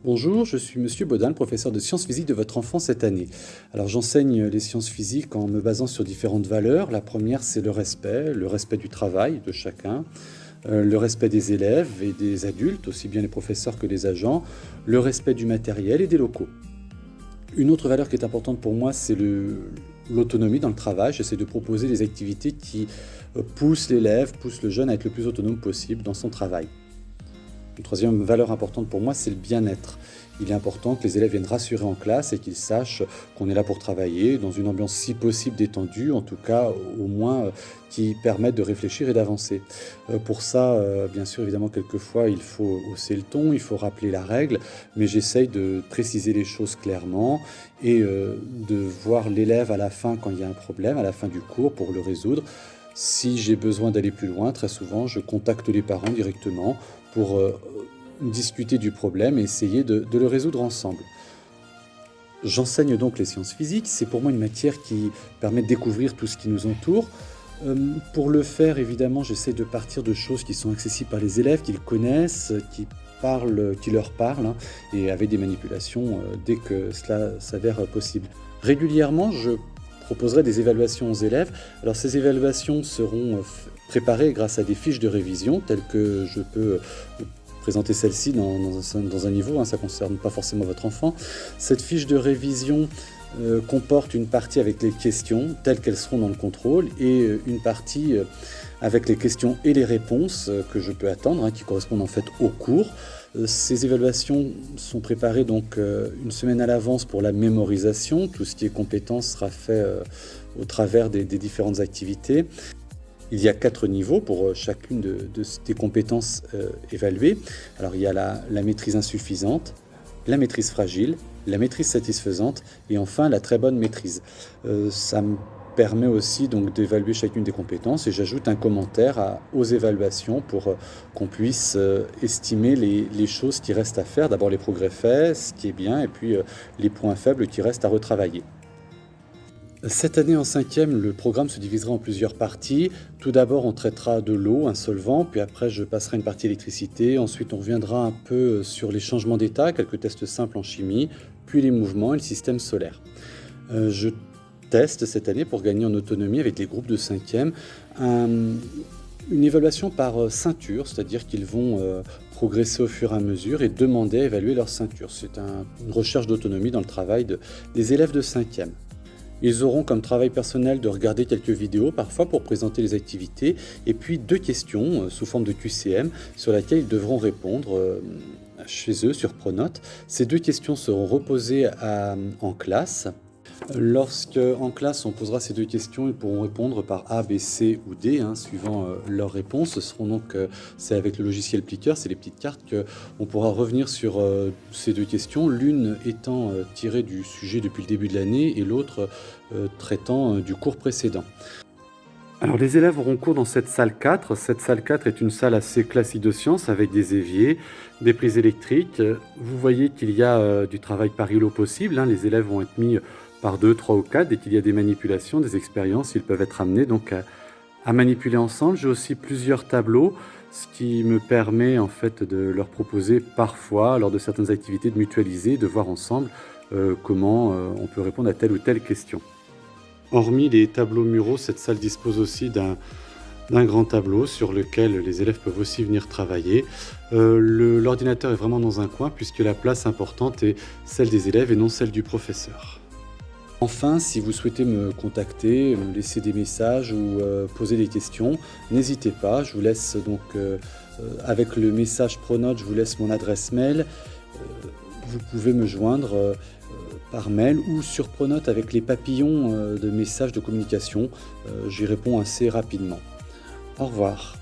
Bonjour, je suis Monsieur Baudin, le professeur de sciences physiques de votre enfant cette année. Alors j'enseigne les sciences physiques en me basant sur différentes valeurs. La première, c'est le respect du travail de chacun, le respect des élèves et des adultes, aussi bien les professeurs que les agents, le respect du matériel et des locaux. Une autre valeur qui est importante pour moi, c'est l'autonomie dans le travail. J'essaie de proposer des activités qui poussent l'élève, poussent le jeune à être le plus autonome possible dans son travail. Une troisième valeur importante pour moi, c'est le bien-être. Il est important que les élèves viennent rassurés en classe et qu'ils sachent qu'on est là pour travailler dans une ambiance si possible détendue, en tout cas au moins qui permette de réfléchir et d'avancer. Pour ça, bien sûr, évidemment, quelquefois, il faut hausser le ton, il faut rappeler la règle, mais j'essaye de préciser les choses clairement et de voir l'élève à la fin quand il y a un problème, à la fin du cours pour le résoudre. Si j'ai besoin d'aller plus loin, très souvent, je contacte les parents directement pour discuter du problème et essayer de le résoudre ensemble. J'enseigne donc les sciences physiques, c'est pour moi une matière qui permet de découvrir tout ce qui nous entoure. Pour le faire, évidemment, j'essaie de partir de choses qui sont accessibles par les élèves, qu'ils connaissent, qui leur parlent, hein, et avec des manipulations dès que cela s'avère possible. Régulièrement, je proposerai des évaluations aux élèves. Alors ces évaluations seront préparées grâce à des fiches de révision, telles que je peux présenter celle-ci dans un niveau, hein, ça ne concerne pas forcément votre enfant. Cette fiche de révision comporte une partie avec les questions, telles qu'elles seront dans le contrôle, et une partie avec les questions et les réponses que je peux attendre, hein, qui correspondent en fait au cours. Ces évaluations sont préparées donc une semaine à l'avance pour la mémorisation. Tout ce qui est compétences sera fait au travers des différentes activités. Il y a 4 niveaux pour chacune des compétences évaluées. Alors il y a la maîtrise insuffisante, la maîtrise fragile, la maîtrise satisfaisante et enfin la très bonne maîtrise. Ça me permet aussi donc d'évaluer chacune des compétences et j'ajoute un commentaire aux évaluations pour qu'on puisse estimer les choses qui restent à faire. D'abord les progrès faits, ce qui est bien, et puis les points faibles qui restent à retravailler. Cette année en 5e, le programme se divisera en plusieurs parties. Tout d'abord, on traitera de l'eau, un solvant, puis après je passerai une partie électricité. Ensuite, on reviendra un peu sur les changements d'état, quelques tests simples en chimie, puis les mouvements et le système solaire. Je teste cette année pour gagner en autonomie avec les groupes de 5e une évaluation par ceinture, c'est-à-dire qu'ils vont progresser au fur et à mesure et demander à évaluer leur ceinture. C'est une recherche d'autonomie dans le travail des élèves de 5e. Ils auront comme travail personnel de regarder quelques vidéos parfois pour présenter les activités et puis 2 questions sous forme de QCM sur lesquelles ils devront répondre chez eux sur Pronote. Ces 2 questions seront reposées en classe. Lorsque en classe on posera ces 2 questions, ils pourront répondre par A, B, C ou D, hein, suivant leurs réponses. Ce seront donc, c'est avec le logiciel Plickr, c'est les petites cartes qu'on pourra revenir sur ces 2 questions, l'une étant tirée du sujet depuis le début de l'année et l'autre traitant du cours précédent. Alors les élèves auront cours dans cette salle 4. Cette salle 4 est une salle assez classique de sciences avec des éviers, des prises électriques. Vous voyez qu'il y a du travail par îlot possible, hein. Les élèves vont être mis par 2, 3 ou 4. Dès qu'il y a des manipulations, des expériences, ils peuvent être amenés donc à manipuler ensemble. J'ai aussi plusieurs tableaux, ce qui me permet en fait de leur proposer parfois, lors de certaines activités, de mutualiser, de voir ensemble comment on peut répondre à telle ou telle question. Hormis les tableaux muraux, cette salle dispose aussi d'un grand tableau sur lequel les élèves peuvent aussi venir travailler. L'ordinateur est vraiment dans un coin puisque la place importante est celle des élèves et non celle du professeur. Enfin, si vous souhaitez me contacter, me laisser des messages ou poser des questions, n'hésitez pas. Je vous laisse donc, avec le message Pronote, je vous laisse mon adresse mail. Vous pouvez me joindre par mail ou sur Pronote avec les papillons de messages de communication. J'y réponds assez rapidement. Au revoir.